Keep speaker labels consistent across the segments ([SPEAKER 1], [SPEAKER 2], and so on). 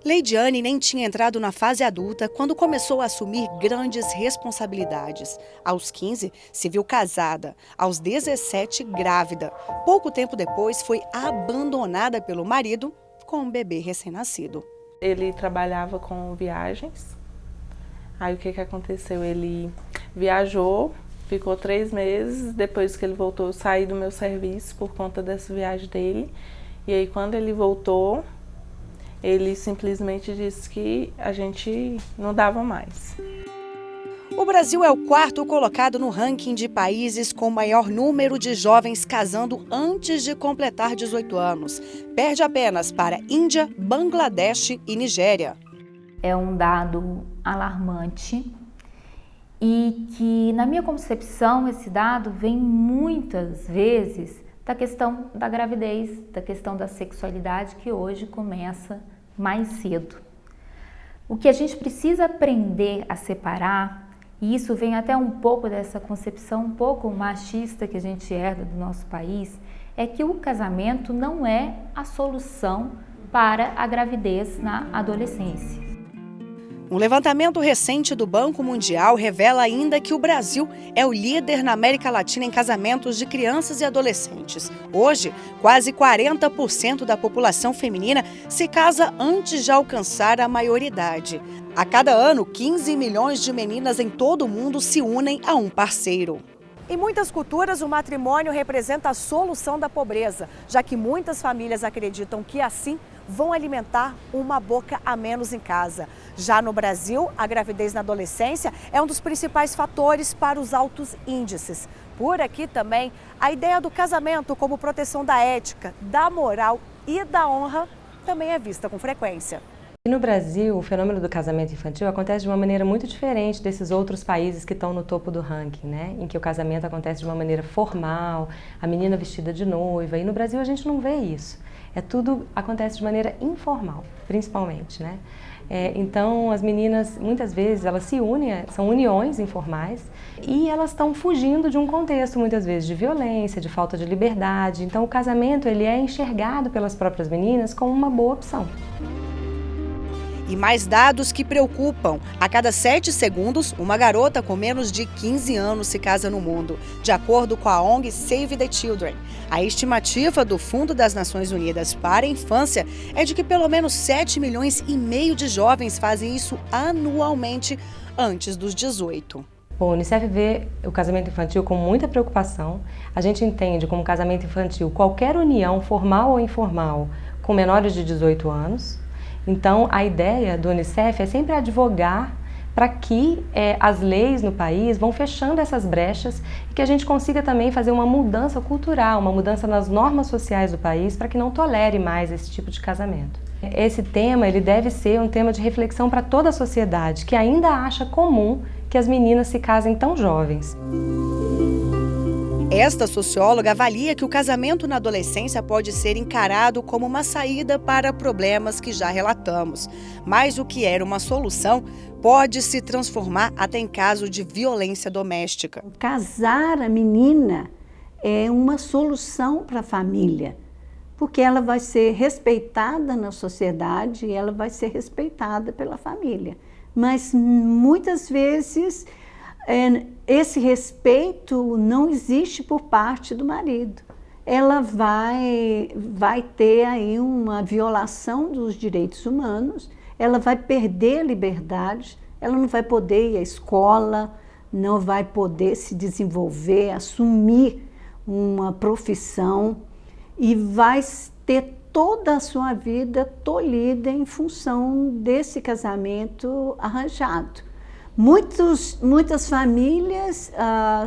[SPEAKER 1] Leidiane nem tinha entrado na fase adulta quando começou a assumir grandes responsabilidades. Aos 15, se viu casada. Aos 17, grávida. Pouco tempo depois, foi abandonada pelo marido com um bebê recém-nascido.
[SPEAKER 2] Ele trabalhava com viagens. Aí o que aconteceu? Ele viajou, ficou 3 meses. Depois que ele voltou, eu saí do meu serviço por conta dessa viagem dele. E aí quando ele voltou, ele simplesmente disse que a gente não dava mais.
[SPEAKER 1] O Brasil é o 4º colocado no ranking de países com maior número de jovens casando antes de completar 18 anos. Perde apenas para Índia, Bangladesh e Nigéria.
[SPEAKER 3] É um dado alarmante e que, na minha concepção, esse dado vem muitas vezes da questão da gravidez, da questão da sexualidade, que hoje começa mais cedo. O que a gente precisa aprender a separar, e isso vem até um pouco dessa concepção um pouco machista que a gente herda do nosso país, é que o casamento não é a solução para a gravidez na adolescência.
[SPEAKER 1] Um levantamento recente do Banco Mundial revela ainda que o Brasil é o líder na América Latina em casamentos de crianças e adolescentes. Hoje, quase 40% da população feminina se casa antes de alcançar a maioridade. A cada ano, 15 milhões de meninas em todo o mundo se unem a um parceiro. Em muitas culturas, o matrimônio representa a solução da pobreza, já que muitas famílias acreditam que assim vão alimentar uma boca a menos em casa. Já no Brasil, a gravidez na adolescência é um dos principais fatores para os altos índices. Por aqui também, a ideia do casamento como proteção da ética, da moral e da honra também é vista com frequência.
[SPEAKER 4] E no Brasil, o fenômeno do casamento infantil acontece de uma maneira muito diferente desses outros países que estão no topo do ranking, né? Em que o casamento acontece de uma maneira formal, a menina vestida de noiva. E no Brasil a gente não vê isso. Tudo acontece de maneira informal, principalmente, né? Então as meninas, muitas vezes, elas se unem, são uniões informais, e elas estão fugindo de um contexto, muitas vezes, de violência, de falta de liberdade. Então o casamento, ele é enxergado pelas próprias meninas como uma boa opção.
[SPEAKER 1] E mais dados que preocupam. A cada 7 segundos, uma garota com menos de 15 anos se casa no mundo, de acordo com a ONG Save the Children. A estimativa do Fundo das Nações Unidas para a Infância é de que pelo menos 7,5 milhões de jovens fazem isso anualmente antes dos 18.
[SPEAKER 4] O Unicef vê o casamento infantil com muita preocupação. A gente entende como casamento infantil qualquer união, formal ou informal, com menores de 18 anos. Então, a ideia do Unicef é sempre advogar para que as leis no país vão fechando essas brechas e que a gente consiga também fazer uma mudança cultural, uma mudança nas normas sociais do país para que não tolere mais esse tipo de casamento. Esse tema, ele deve ser um tema de reflexão para toda a sociedade, que ainda acha comum que as meninas se casem tão jovens.
[SPEAKER 1] Esta socióloga avalia que o casamento na adolescência pode ser encarado como uma saída para problemas que já relatamos. Mas o que era uma solução pode se transformar até em caso de violência doméstica.
[SPEAKER 5] Casar a menina é uma solução para a família, porque ela vai ser respeitada na sociedade e ela vai ser respeitada pela família. Mas muitas vezes esse respeito não existe por parte do marido. Ela vai ter aí uma violação dos direitos humanos, ela vai perder a liberdade, ela não vai poder ir à escola, não vai poder se desenvolver, assumir uma profissão e vai ter toda a sua vida tolhida em função desse casamento arranjado. Muitas famílias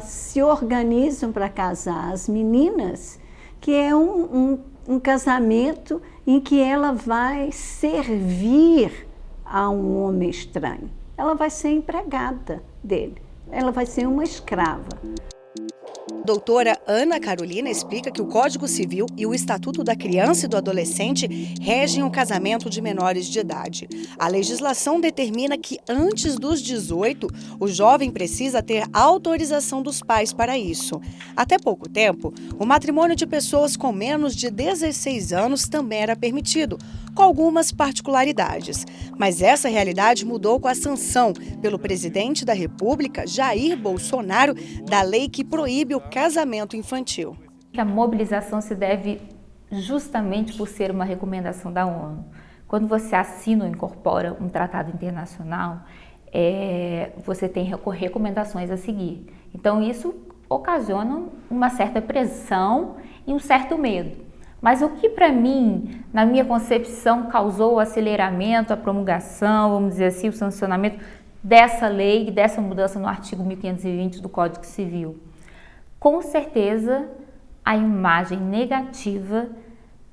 [SPEAKER 5] se organizam para casar as meninas, que é um casamento em que ela vai servir a um homem estranho. Ela vai ser empregada dele, ela vai ser uma escrava.
[SPEAKER 1] Doutora Ana Carolina explica que o Código Civil e o Estatuto da Criança e do Adolescente regem o casamento de menores de idade. A legislação determina que antes dos 18, o jovem precisa ter autorização dos pais para isso. Até pouco tempo, o matrimônio de pessoas com menos de 16 anos também era permitido, com algumas particularidades. Mas essa realidade mudou com a sanção pelo presidente da República, Jair Bolsonaro, da lei que proíbe o casamento infantil.
[SPEAKER 3] A mobilização se deve justamente por ser uma recomendação da ONU. Quando você assina ou incorpora um tratado internacional, você tem recomendações a seguir. Então isso ocasiona uma certa pressão e um certo medo. Mas o que para mim, na minha concepção, causou o aceleramento, a promulgação, vamos dizer assim, o sancionamento dessa lei, dessa mudança no artigo 1520 do Código Civil? Com certeza, a imagem negativa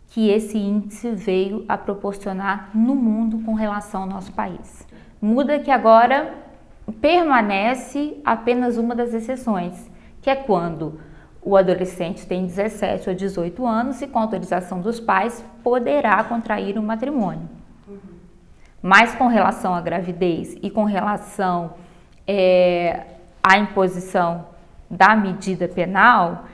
[SPEAKER 3] que esse índice veio a proporcionar no mundo com relação ao nosso país. Muda que agora permanece apenas uma das exceções, que é quando o adolescente tem 17 ou 18 anos e, com autorização dos pais, poderá contrair um matrimônio. Mas com relação à gravidez e com relação à imposição da medida penal,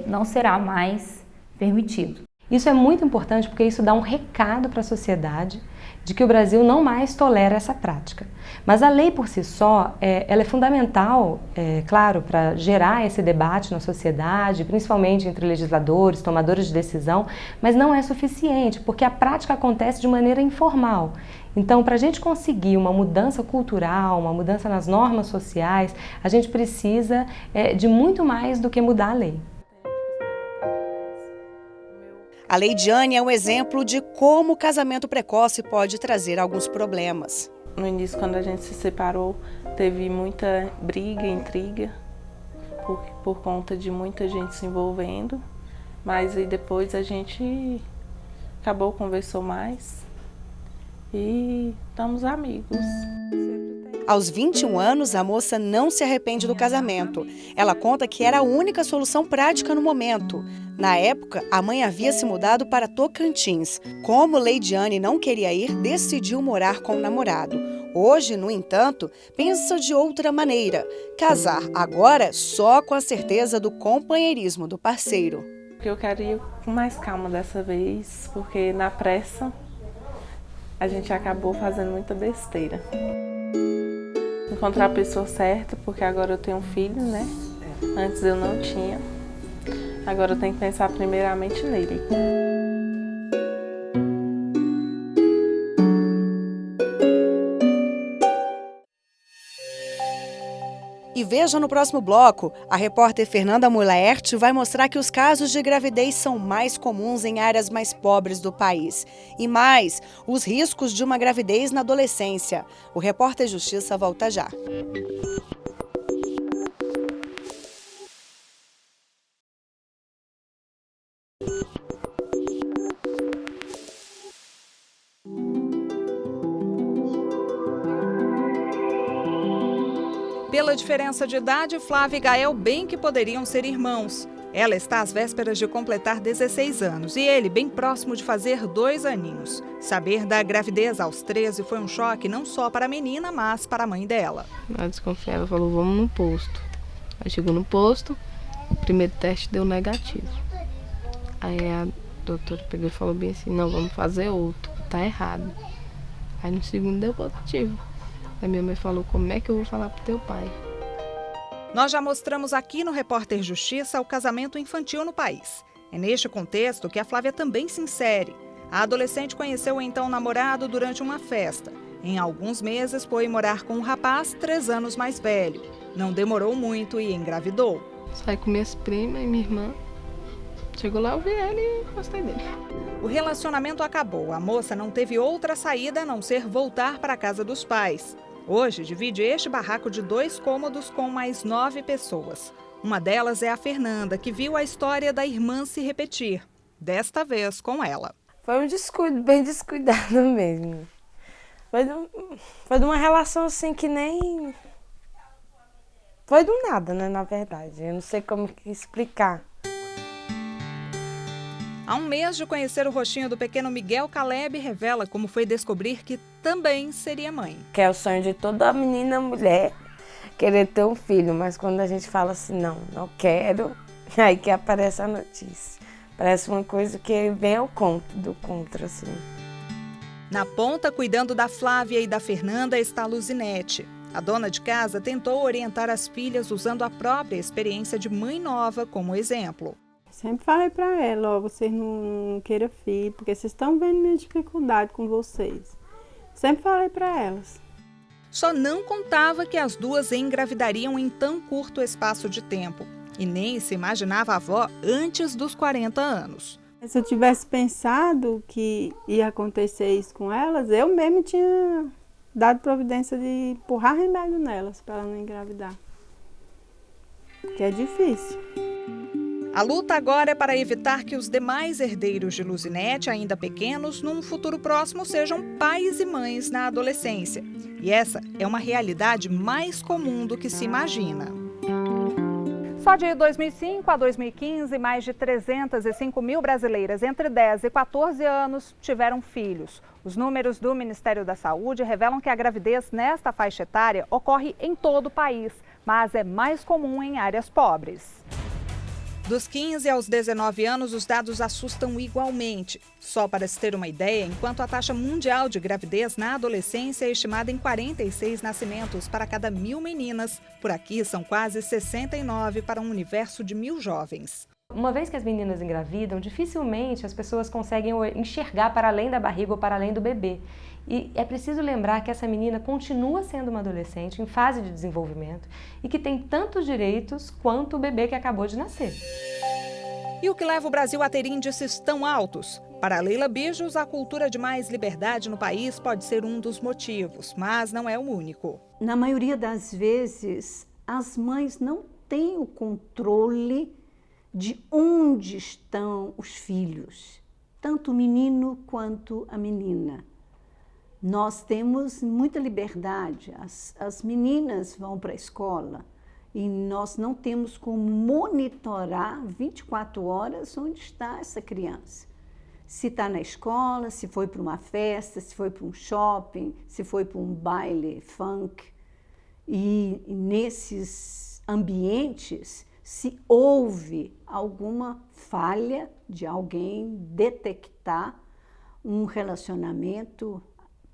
[SPEAKER 3] não será mais permitido.
[SPEAKER 4] Isso é muito importante porque isso dá um recado para a sociedade de que o Brasil não mais tolera essa prática. Mas a lei por si só, ela é fundamental, claro, para gerar esse debate na sociedade, principalmente entre legisladores, tomadores de decisão, mas não é suficiente, porque a prática acontece de maneira informal. Então, para a gente conseguir uma mudança cultural, uma mudança nas normas sociais, a gente precisa de muito mais do que mudar a lei.
[SPEAKER 1] A Lei Diane é um exemplo de como o casamento precoce pode trazer alguns problemas.
[SPEAKER 2] No início, quando a gente se separou, teve muita briga, intriga, por conta de muita gente se envolvendo. Mas aí depois a gente conversou mais e estamos amigos.
[SPEAKER 1] Aos 21 anos, a moça não se arrepende do casamento. Ela conta que era a única solução prática no momento. Na época, a mãe havia se mudado para Tocantins. Como Leidiane não queria ir, decidiu morar com o namorado. Hoje, no entanto, pensa de outra maneira. Casar agora só com a certeza do companheirismo do parceiro.
[SPEAKER 2] Eu quero ir com mais calma dessa vez, porque na pressa a gente acabou fazendo muita besteira. Encontrar a pessoa certa, porque agora eu tenho um filho, né? Antes eu não tinha. Agora eu tenho que pensar primeiramente nele.
[SPEAKER 1] E veja no próximo bloco, a repórter Fernanda Mulaert vai mostrar que os casos de gravidez são mais comuns em áreas mais pobres do país. E mais, os riscos de uma gravidez na adolescência. O repórter Justiça volta já.
[SPEAKER 6] Pela diferença de idade, Flávia e Gael bem que poderiam ser irmãos. Ela está às vésperas de completar 16 anos e ele bem próximo de fazer 2 aninhos. Saber da gravidez aos 13 foi um choque não só para a menina, mas para a mãe dela.
[SPEAKER 7] Ela desconfiava e falou, vamos no posto. Aí chegou no posto, o primeiro teste deu negativo. Aí a doutora pegou e falou bem assim, não, vamos fazer outro, tá errado. Aí no segundo deu positivo. Aí minha mãe falou, como é que eu vou falar pro teu pai?
[SPEAKER 6] Nós já mostramos aqui no Repórter Justiça o casamento infantil no país. É neste contexto que a Flávia também se insere. A adolescente conheceu então o namorado durante uma festa. Em alguns meses foi morar com um rapaz 3 anos mais velho. Não demorou muito e engravidou.
[SPEAKER 7] Saí com minhas primas e minha irmã. Chegou lá, eu vi ele e gostei dele.
[SPEAKER 6] O relacionamento acabou. A moça não teve outra saída a não ser voltar para a casa dos pais. Hoje, divide este barraco de 2 cômodos com mais 9 pessoas. Uma delas é a Fernanda, que viu a história da irmã se repetir, desta vez com ela.
[SPEAKER 8] Foi um descuido, bem descuidado mesmo. Foi de uma relação assim que nem Foi do nada, né, na verdade. Eu não sei como que explicar.
[SPEAKER 6] Há um mês de conhecer o rostinho do pequeno Miguel, Caleb revela como foi descobrir que também seria mãe.
[SPEAKER 8] Que é o sonho de toda menina, mulher, querer ter um filho. Mas quando a gente fala assim, não quero, aí que aparece a notícia. Parece uma coisa que vem ao contra, assim.
[SPEAKER 6] Na ponta, cuidando da Flávia e da Fernanda, está a Luzinete. A dona de casa tentou orientar as filhas usando a própria experiência de mãe nova como exemplo.
[SPEAKER 9] Sempre falei para ela, vocês não queiram filho, porque vocês estão vendo minha dificuldade com vocês. Sempre falei para elas.
[SPEAKER 6] Só não contava que as duas engravidariam em tão curto espaço de tempo. E nem se imaginava avó antes dos 40 anos.
[SPEAKER 9] Se eu tivesse pensado que ia acontecer isso com elas, eu mesmo tinha dado providência de empurrar remédio nelas para elas não engravidar. Porque é difícil.
[SPEAKER 6] A luta agora é para evitar que os demais herdeiros de Luzinete, ainda pequenos, num futuro próximo sejam pais e mães na adolescência. E essa é uma realidade mais comum do que se imagina.
[SPEAKER 10] Só de 2005 a 2015, mais de 305 mil brasileiras entre 10 e 14 anos tiveram filhos. Os números do Ministério da Saúde revelam que a gravidez nesta faixa etária ocorre em todo o país, mas é mais comum em áreas pobres.
[SPEAKER 6] Dos 15 aos 19 anos, os dados assustam igualmente. Só para se ter uma ideia, enquanto a taxa mundial de gravidez na adolescência é estimada em 46 nascimentos para cada 1.000 meninas, por aqui são quase 69 para um universo de 1.000 jovens.
[SPEAKER 4] Uma vez que as meninas engravidam, dificilmente as pessoas conseguem enxergar para além da barriga ou para além do bebê. E é preciso lembrar que essa menina continua sendo uma adolescente em fase de desenvolvimento e que tem tantos direitos quanto o bebê que acabou de nascer.
[SPEAKER 6] E o que leva o Brasil a ter índices tão altos? Para Leila Bijos, a cultura de mais liberdade no país pode ser um dos motivos, mas não é o único.
[SPEAKER 5] Na maioria das vezes, as mães não têm o controle de onde estão os filhos, tanto o menino quanto a menina. Nós temos muita liberdade, as meninas vão para a escola e nós não temos como monitorar 24 horas onde está essa criança. Se está na escola, se foi para uma festa, se foi para um shopping, se foi para um baile funk. E nesses ambientes, se houve alguma falha de alguém detectar um relacionamento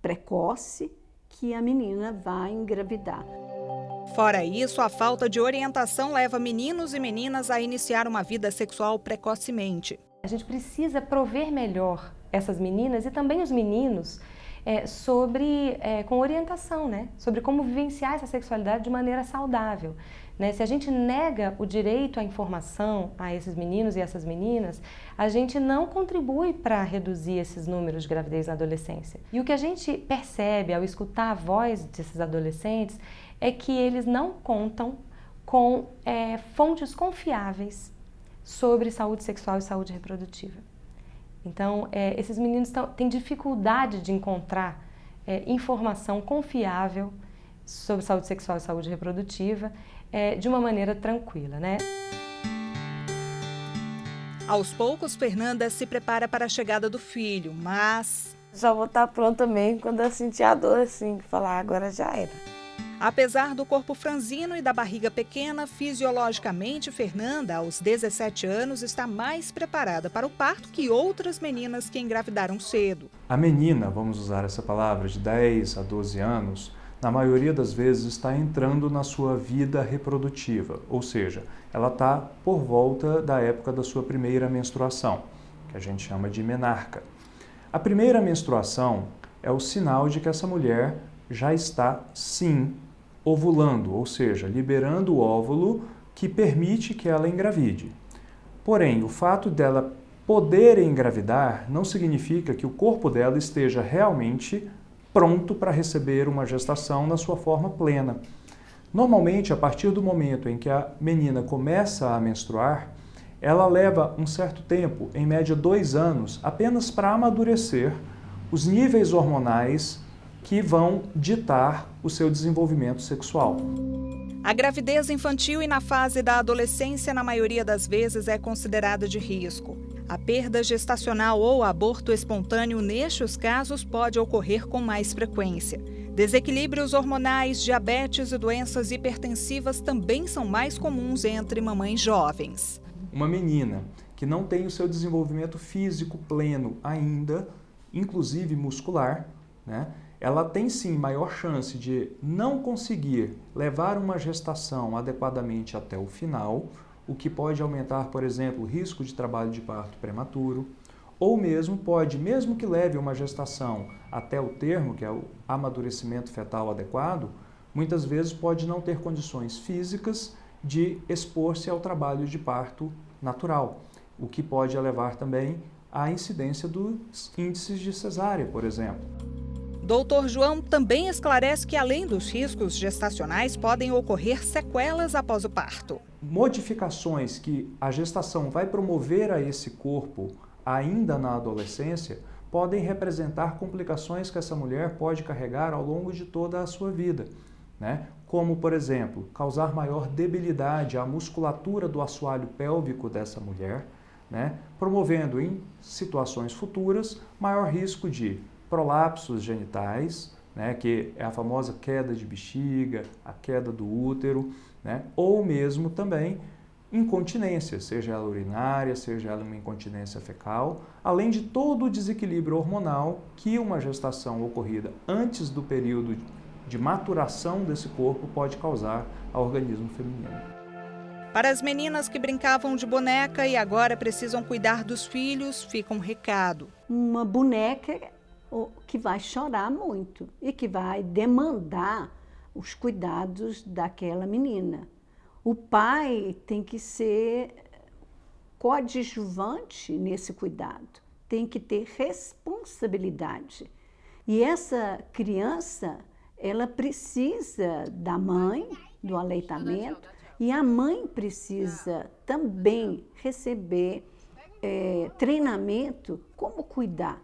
[SPEAKER 5] precoce, que a menina vai engravidar.
[SPEAKER 6] Fora isso, a falta de orientação leva meninos e meninas a iniciar uma vida sexual precocemente.
[SPEAKER 4] A gente precisa prover melhor essas meninas e também os meninos com orientação, né? Sobre como vivenciar essa sexualidade de maneira saudável. Né? Se a gente nega o direito à informação a esses meninos e essas meninas, a gente não contribui para reduzir esses números de gravidez na adolescência. E o que a gente percebe ao escutar a voz desses adolescentes é que eles não contam com fontes confiáveis sobre saúde sexual e saúde reprodutiva. Então, esses meninos têm dificuldade de encontrar informação confiável sobre saúde sexual e saúde reprodutiva de uma maneira tranquila, né?
[SPEAKER 6] Aos poucos, Fernanda se prepara para a chegada do filho, mas...
[SPEAKER 8] Só vou estar pronta mesmo quando eu sentir a dor, assim, falar agora já era.
[SPEAKER 6] Apesar do corpo franzino e da barriga pequena, fisiologicamente, Fernanda, aos 17 anos, está mais preparada para o parto que outras meninas que engravidaram cedo.
[SPEAKER 11] A menina, vamos usar essa palavra, de 10 a 12 anos, na maioria das vezes está entrando na sua vida reprodutiva, ou seja, ela está por volta da época da sua primeira menstruação, que a gente chama de menarca. A primeira menstruação é o sinal de que essa mulher já está, sim, ovulando, ou seja, liberando o óvulo que permite que ela engravide. Porém, o fato dela poder engravidar não significa que o corpo dela esteja realmente pronto para receber uma gestação na sua forma plena. Normalmente, a partir do momento em que a menina começa a menstruar, ela leva um certo tempo, em média 2 anos, apenas para amadurecer os níveis hormonais que vão ditar o seu desenvolvimento sexual.
[SPEAKER 6] A gravidez infantil e na fase da adolescência, na maioria das vezes, é considerada de risco. A perda gestacional ou aborto espontâneo, nestes casos, pode ocorrer com mais frequência. Desequilíbrios hormonais, diabetes e doenças hipertensivas também são mais comuns entre mamães jovens.
[SPEAKER 11] Uma menina que não tem o seu desenvolvimento físico pleno ainda, inclusive muscular, né? Ela tem sim maior chance de não conseguir levar uma gestação adequadamente até o final, o que pode aumentar, por exemplo, o risco de trabalho de parto prematuro, ou mesmo pode, mesmo que leve uma gestação até o termo, que é o amadurecimento fetal adequado, muitas vezes pode não ter condições físicas de expor-se ao trabalho de parto natural, o que pode levar também à incidência dos índices de cesárea, por exemplo.
[SPEAKER 6] Dr. João também esclarece que, além dos riscos gestacionais, podem ocorrer sequelas após o parto.
[SPEAKER 11] Modificações que a gestação vai promover a esse corpo ainda na adolescência podem representar complicações que essa mulher pode carregar ao longo de toda a sua vida, né? Como, por exemplo, causar maior debilidade à musculatura do assoalho pélvico dessa mulher, né? Promovendo em situações futuras maior risco de prolapsos genitais, né, que é a famosa queda de bexiga, a queda do útero, né, ou mesmo também incontinência, seja ela urinária, seja ela uma incontinência fecal, além de todo o desequilíbrio hormonal que uma gestação ocorrida antes do período de maturação desse corpo pode causar ao organismo feminino.
[SPEAKER 6] Para as meninas que brincavam de boneca e agora precisam cuidar dos filhos, fica um recado.
[SPEAKER 5] Uma boneca que vai chorar muito e que vai demandar os cuidados daquela menina. O pai tem que ser coadjuvante nesse cuidado, tem que ter responsabilidade. E essa criança, ela precisa da mãe, do aleitamento, e a mãe precisa também receber treinamento como cuidar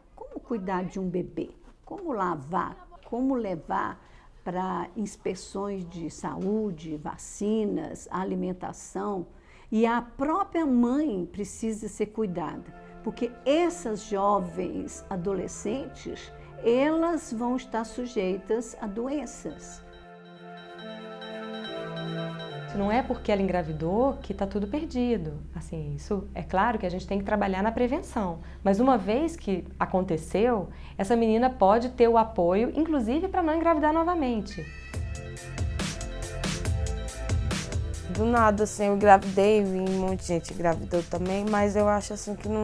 [SPEAKER 5] de um bebê, como lavar, como levar para inspeções de saúde, vacinas, alimentação. E a própria mãe precisa ser cuidada, porque essas jovens adolescentes, elas vão estar sujeitas a doenças.
[SPEAKER 4] Não é porque ela engravidou que está tudo perdido. Assim, isso é claro que a gente tem que trabalhar na prevenção. Mas uma vez que aconteceu, essa menina pode ter o apoio, inclusive para não engravidar novamente.
[SPEAKER 8] Do nada, assim, eu engravidei, vi um monte de gente engravidou também, mas eu acho assim que não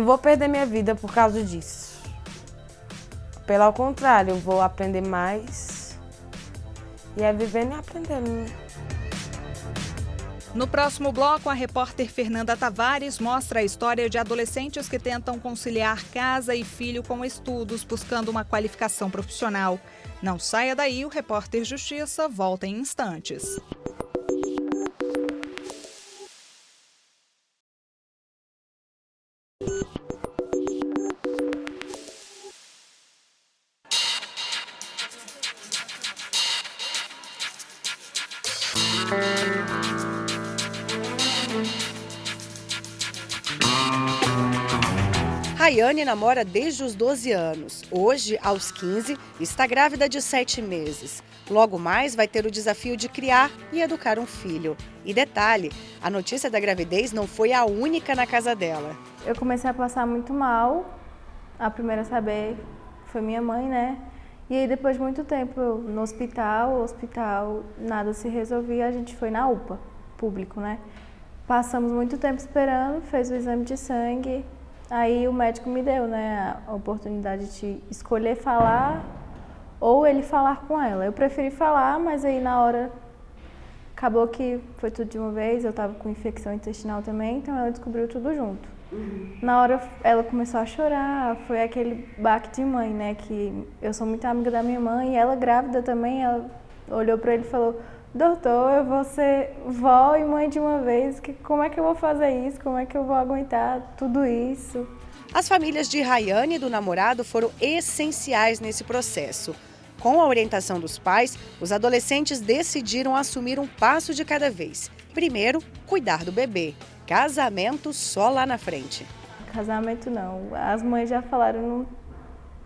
[SPEAKER 8] vou perder minha vida por causa disso. Pelo contrário, eu vou aprender mais e é vivendo e aprendendo, né?
[SPEAKER 6] No próximo bloco, a repórter Fernanda Tavares mostra a história de adolescentes que tentam conciliar casa e filho com estudos, buscando uma qualificação profissional. Não saia daí, o Repórter Justiça volta em instantes.
[SPEAKER 1] Rayane namora desde os 12 anos. Hoje, aos 15, está grávida de 7 meses. Logo mais vai ter o desafio de criar e educar um filho. E detalhe, a notícia da gravidez não foi a única na casa dela.
[SPEAKER 2] Eu comecei a passar muito mal. A primeira a saber foi minha mãe, né? E aí depois de muito tempo eu no hospital, nada se resolvia, a gente foi na UPA, público, né? Passamos muito tempo esperando, fez o exame de sangue. Aí o médico me deu, né, a oportunidade de escolher falar ou ele falar com ela. Eu preferi falar, mas aí na hora acabou que foi tudo de uma vez, eu estava com infecção intestinal também, então ela descobriu tudo junto. Na hora ela começou a chorar, foi aquele baque de mãe, né, que eu sou muito amiga da minha mãe, e ela grávida também, ela olhou para ele e falou: doutor, eu vou ser vó e mãe de uma vez, como é que eu vou fazer isso? Como é que eu vou aguentar tudo isso?
[SPEAKER 1] As famílias de Rayane e do namorado foram essenciais nesse processo. Com a orientação dos pais, os adolescentes decidiram assumir um passo de cada vez. Primeiro, cuidar do bebê. Casamento só lá na frente.
[SPEAKER 2] Casamento não. As mães já falaram, não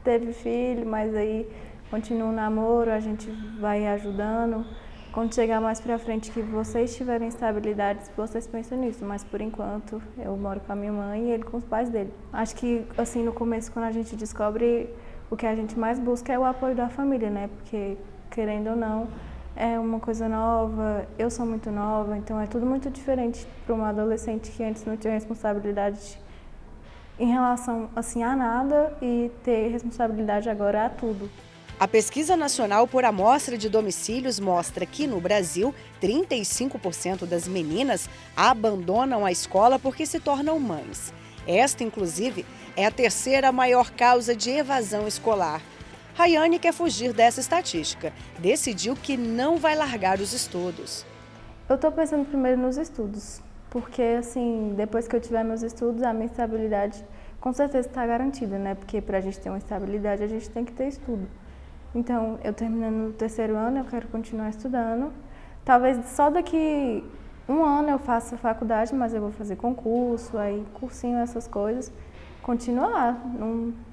[SPEAKER 2] teve filho, mas aí continua o namoro, a gente vai ajudando. Quando chegar mais pra frente que vocês tiverem estabilidade, vocês pensam nisso. Mas por enquanto eu moro com a minha mãe e ele com os pais dele. Acho que assim no começo, quando a gente descobre, o que a gente mais busca é o apoio da família, né? Porque querendo ou não, é uma coisa nova, eu sou muito nova, então é tudo muito diferente para uma adolescente que antes não tinha responsabilidade em relação assim a nada e ter responsabilidade agora a tudo.
[SPEAKER 1] A Pesquisa Nacional por Amostra de Domicílios mostra que, no Brasil, 35% das meninas abandonam a escola porque se tornam mães. Esta, inclusive, é a terceira maior causa de evasão escolar. Rayane quer fugir dessa estatística. Decidiu que não vai largar os estudos.
[SPEAKER 2] Eu estou pensando primeiro nos estudos, porque assim, depois que eu tiver meus estudos, a minha estabilidade com certeza está garantida, né? Porque para a gente ter uma estabilidade, a gente tem que ter estudo. Então, eu terminando o terceiro ano, eu quero continuar estudando. Talvez só daqui um ano eu faça faculdade, mas eu vou fazer concurso, aí cursinho, essas coisas. Continuar,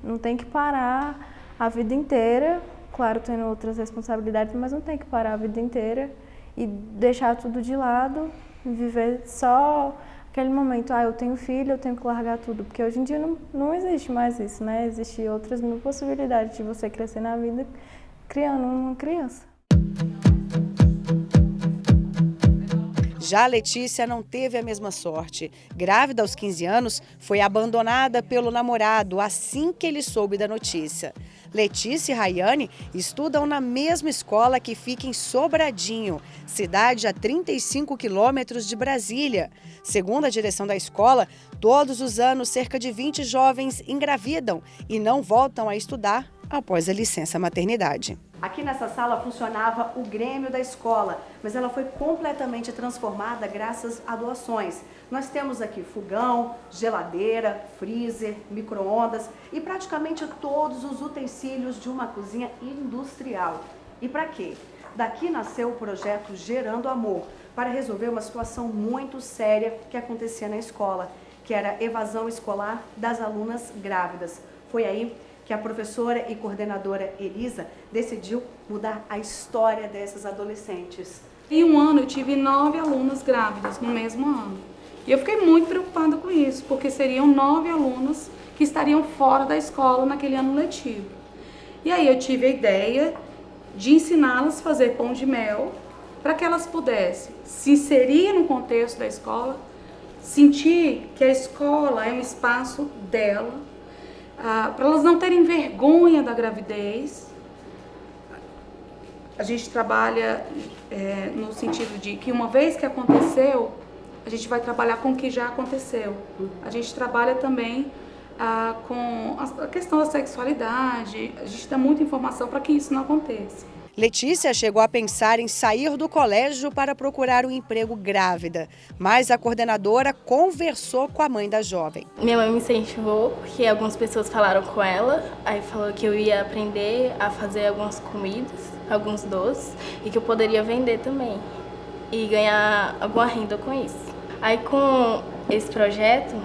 [SPEAKER 2] não tem que parar a vida inteira, claro, tendo outras responsabilidades, mas não tem que parar a vida inteira e deixar tudo de lado, viver só aquele momento, eu tenho filho, eu tenho que largar tudo, porque hoje em dia não existe mais isso, né? Existem outras mil possibilidades de você crescer na vida criando uma criança.
[SPEAKER 1] Já a Letícia não teve a mesma sorte. Grávida aos 15 anos, foi abandonada pelo namorado assim que ele soube da notícia. Letícia e Rayane estudam na mesma escola que fica em Sobradinho, cidade a 35 quilômetros de Brasília. Segundo a direção da escola, todos os anos cerca de 20 jovens engravidam e não voltam a estudar após a licença maternidade. Aqui nessa sala funcionava o Grêmio da escola, mas ela foi completamente transformada graças a doações. Nós temos aqui fogão, geladeira, freezer, micro-ondas e praticamente todos os utensílios de uma cozinha industrial. E para quê? Daqui nasceu o projeto Gerando Amor, para resolver uma situação muito séria que acontecia na escola, que era a evasão escolar das alunas grávidas. Foi aí que a professora e coordenadora Elisa decidiu mudar a história dessas adolescentes.
[SPEAKER 12] Em um ano eu tive 9 alunas grávidas no mesmo ano. E eu fiquei muito preocupada com isso, porque seriam 9 alunas que estariam fora da escola naquele ano letivo. E aí eu tive a ideia de ensiná-las a fazer pão de mel para que elas pudessem se inserir no contexto da escola, sentir que a escola é um espaço dela, para elas não terem vergonha da gravidez. A gente trabalha no sentido de que uma vez que aconteceu, a gente vai trabalhar com o que já aconteceu. A gente trabalha também com a questão da sexualidade, a gente dá muita informação para que isso não aconteça.
[SPEAKER 1] Letícia chegou a pensar em sair do colégio para procurar um emprego grávida, mas a coordenadora conversou com a mãe da jovem.
[SPEAKER 13] Minha mãe me incentivou, porque algumas pessoas falaram com ela, aí falou que eu ia aprender a fazer algumas comidas, alguns doces, e que eu poderia vender também, e ganhar alguma renda com isso. Aí com esse projeto,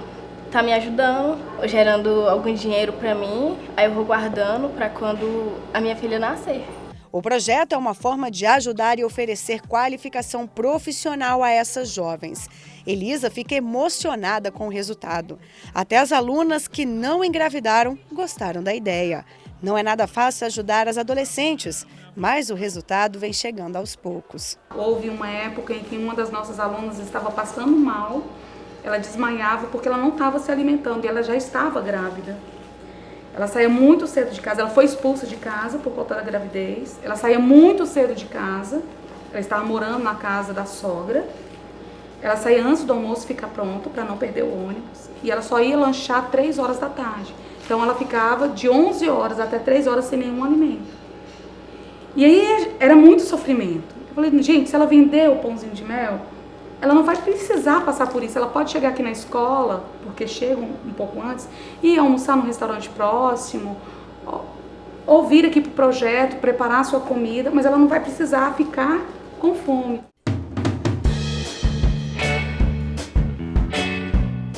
[SPEAKER 13] tá me ajudando, gerando algum dinheiro para mim, aí eu vou guardando para quando a minha filha nascer.
[SPEAKER 1] O projeto é uma forma de ajudar e oferecer qualificação profissional a essas jovens. Elisa fica emocionada com o resultado. Até as alunas que não engravidaram gostaram da ideia. Não é nada fácil ajudar as adolescentes, mas o resultado vem chegando aos poucos.
[SPEAKER 12] Houve uma época em que uma das nossas alunas estava passando mal, ela desmaiava porque ela não estava se alimentando e ela já estava grávida. Ela saía muito cedo de casa, ela foi expulsa de casa por conta da gravidez. Ela saía muito cedo de casa, ela estava morando na casa da sogra. Ela saía antes do almoço ficar pronto para não perder o ônibus. E ela só ia lanchar 3 horas da tarde. Então ela ficava de 11 horas até 3 horas sem nenhum alimento. E aí era muito sofrimento. Eu falei, gente, se ela vender o pãozinho de mel, ela não vai precisar passar por isso. Ela pode chegar aqui na escola, porque chega um pouco antes, e almoçar num restaurante próximo. ou vir aqui para o projeto, preparar a sua comida, mas ela não vai precisar ficar com fome.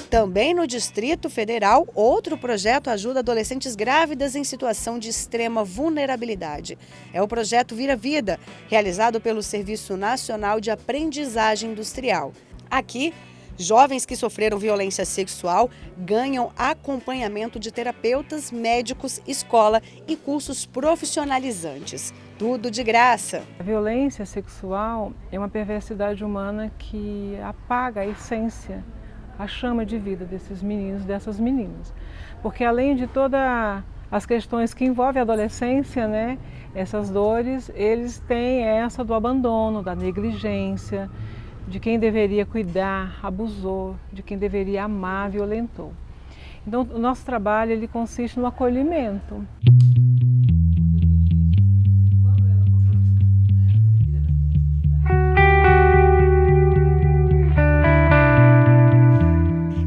[SPEAKER 1] Também no Distrito Federal, outro projeto ajuda adolescentes grávidas em situação de extrema vulnerabilidade. É o projeto Vira Vida, realizado pelo Serviço Nacional de Aprendizagem Industrial. Aqui, jovens que sofreram violência sexual ganham acompanhamento de terapeutas, médicos, escola e cursos profissionalizantes. Tudo de graça.
[SPEAKER 14] A violência sexual é uma perversidade humana que apaga a essência, a chama de vida desses meninos, dessas meninas. Porque além de todas as questões que envolvem a adolescência, né, essas dores, eles têm essa do abandono, da negligência, de quem deveria cuidar, abusou, de quem deveria amar, violentou. Então, o nosso trabalho ele consiste no acolhimento.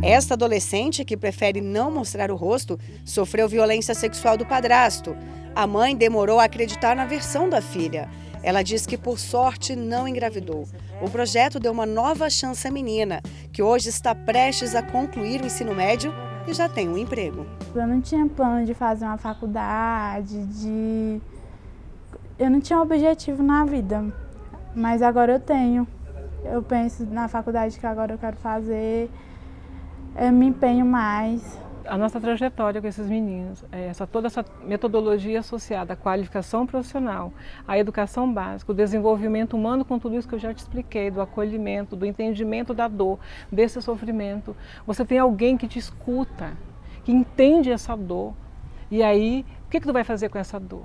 [SPEAKER 1] Esta adolescente, que prefere não mostrar o rosto, sofreu violência sexual do padrasto. A mãe demorou a acreditar na versão da filha. Ela diz que, por sorte, não engravidou. O projeto deu uma nova chance à menina, que hoje está prestes a concluir o ensino médio e já tem um emprego.
[SPEAKER 15] Eu não tinha plano de fazer uma faculdade, eu não tinha objetivo na vida, mas agora eu tenho. Eu penso na faculdade que agora eu quero fazer, eu me empenho mais.
[SPEAKER 14] A nossa trajetória com esses meninos, toda essa metodologia associada à qualificação profissional, à educação básica, o desenvolvimento humano com tudo isso que eu já te expliquei, do acolhimento, do entendimento da dor, desse sofrimento. Você tem alguém que te escuta, que entende essa dor, e aí, o que tu vai fazer com essa dor?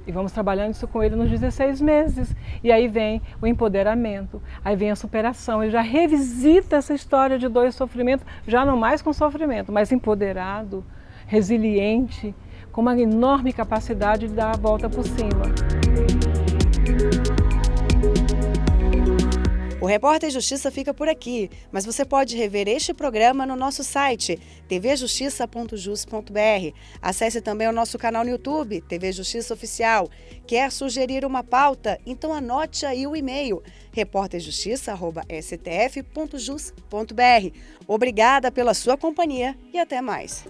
[SPEAKER 14] E vamos trabalhando isso com ele nos 16 meses. E aí vem o empoderamento, aí vem a superação. Ele já revisita essa história de dor e sofrimento, já não mais com sofrimento, mas empoderado, resiliente, com uma enorme capacidade de dar a volta por cima.
[SPEAKER 1] O Repórter Justiça fica por aqui, mas você pode rever este programa no nosso site, tvjustiça.jus.br. Acesse também o nosso canal no YouTube, TV Justiça Oficial. Quer sugerir uma pauta? Então anote aí o e-mail, reporterjustiça@stf.jus.br. Obrigada pela sua companhia e até mais.